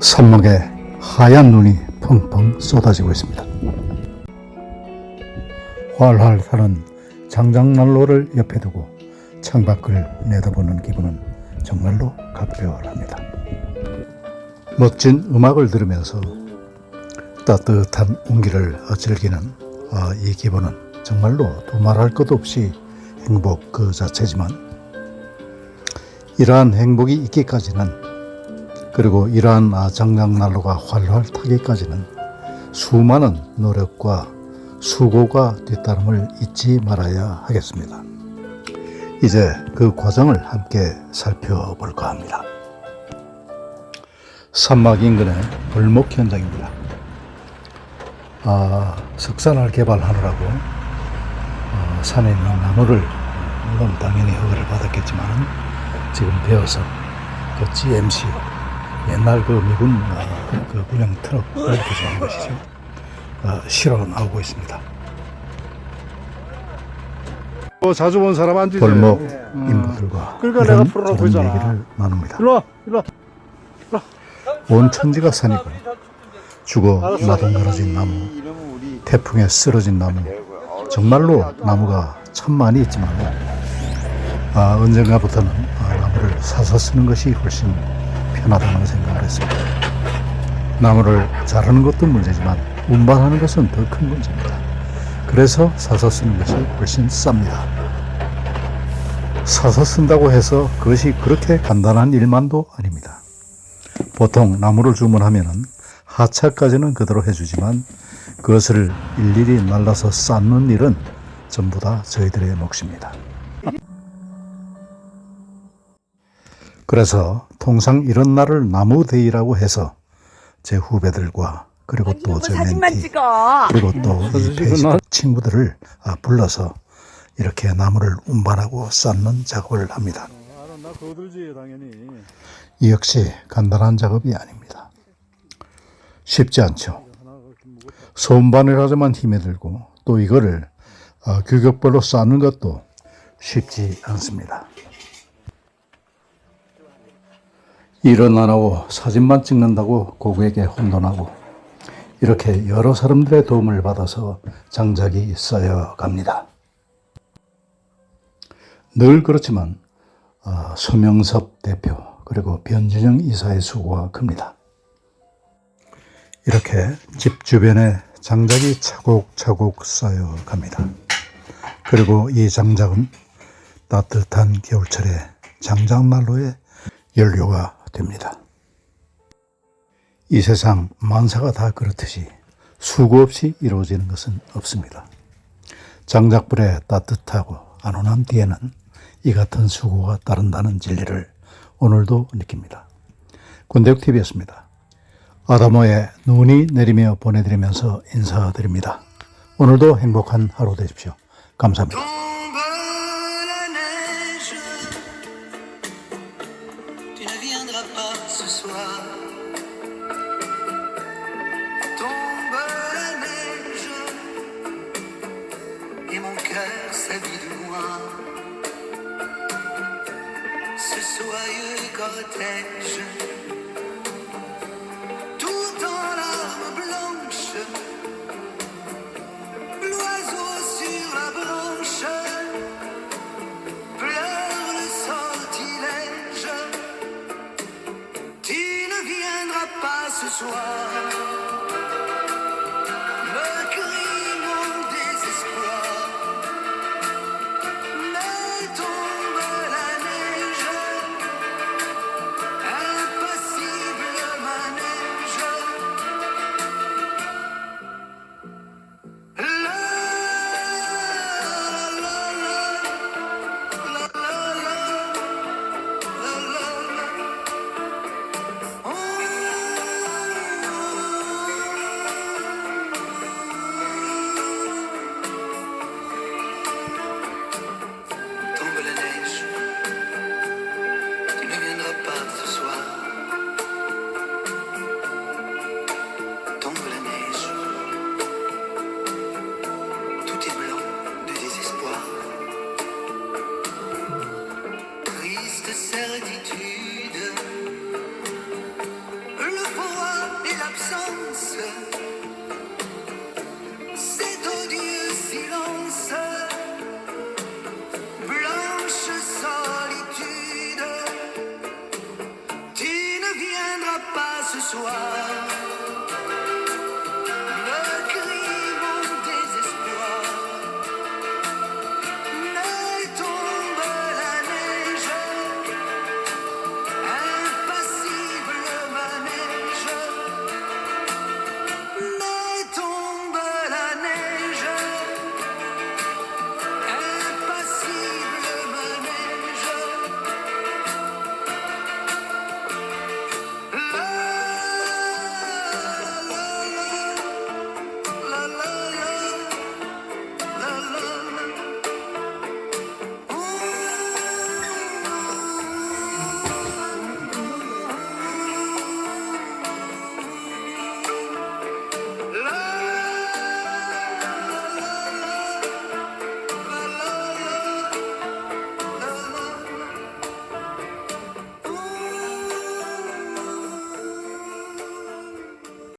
산막에 하얀 눈이 펑펑 쏟아지고 있습니다. 활활 타는 장작난로를 옆에 두고 창밖을 내다보는 기분은 정말로 각별합니다. 멋진 음악을 들으면서 따뜻한 온기를 즐기는 이 기분은 정말로 두말할 것 없이 행복 그 자체지만, 이러한 행복이 있기까지는, 그리고 이러한 장작난로가 활활 타기까지는 수많은 노력과 수고가 뒤따름을 잊지 말아야 하겠습니다. 이제 그 과정을 함께 살펴볼까 합니다. 산막 인근의 벌목 현장입니다. 석산을 개발하느라고 산에 있는 나무를, 물론 당연히 허가를 받았겠지만, 지금 베어서 그 GMC, 옛날 그 미군 그 군용 트럭 이렇게 좋아하는 것이죠. 실어 나오고 있습니다. 자주 본 사람 안 주세요. 벌목 인부들과 그러니까 이런 내가 풀어놓고 좋은 있잖아. 얘기를 나눕니다. 일로와. 온 천지가 산이고 죽어 마동가라진 나무, 태풍에 쓰러진 나무, 정말로 나무가 참 많이 있지만 언젠가부터는 나무를 사서 쓰는 것이 훨씬 편하다는 생각을 했습니다. 나무를 자르는 것도 문제지만 운반하는 것은 더 큰 문제입니다. 그래서 사서 쓰는 것이 훨씬 쌉니다. 사서 쓴다고 해서 그것이 그렇게 간단한 일만도 아닙니다. 보통 나무를 주문하면 하차까지는 그대로 해주지만 그것을 일일이 날라서 쌓는 일은 전부 다 저희들의 몫입니다. 그래서 통상 이런 날을 나무데이라고 해서 제 후배들과 그리고 또 제 멘티, 그리고 또 이 페이스북 친구들을 불러서 이렇게 나무를 운반하고 쌓는 작업을 합니다. 나 거들지 당연히. 이 역시 간단한 작업이 아닙니다. 쉽지 않죠. 손바늘하자만 힘이 들고 또 이거를 규격별로 쌓는 것도 쉽지 않습니다. 일은 안 하고 사진만 찍는다고 고객에게 혼돈하고, 이렇게 여러 사람들의 도움을 받아서 장작이 쌓여갑니다. 늘 그렇지만 소명섭 대표 그리고 변준영 이사의 수고가 큽니다. 이렇게 집 주변에 장작이 차곡차곡 쌓여갑니다. 그리고 이 장작은 따뜻한 겨울철에 장작난로의 연료가 됩니다. 이 세상 만사가 다 그렇듯이 수고 없이 이루어지는 것은 없습니다. 장작불의 따뜻하고 안온함 뒤에는 이 같은 수고가 따른다는 진리를 오늘도 느낍니다. 군대역TV였습니다. 아다모의 눈이 내리며 보내드리면서 인사드립니다. 오늘도 행복한 하루 되십시오. 감사합니다. Et mon cœur s'habille de noir. Ce soyeux cortège, tout en larmes blanches, l'oiseau sur la branche pleure le sortilège. Tu ne viendras pas ce soir. absence, cet odieux silence, blanche solitude, tu ne viendras pas ce soir.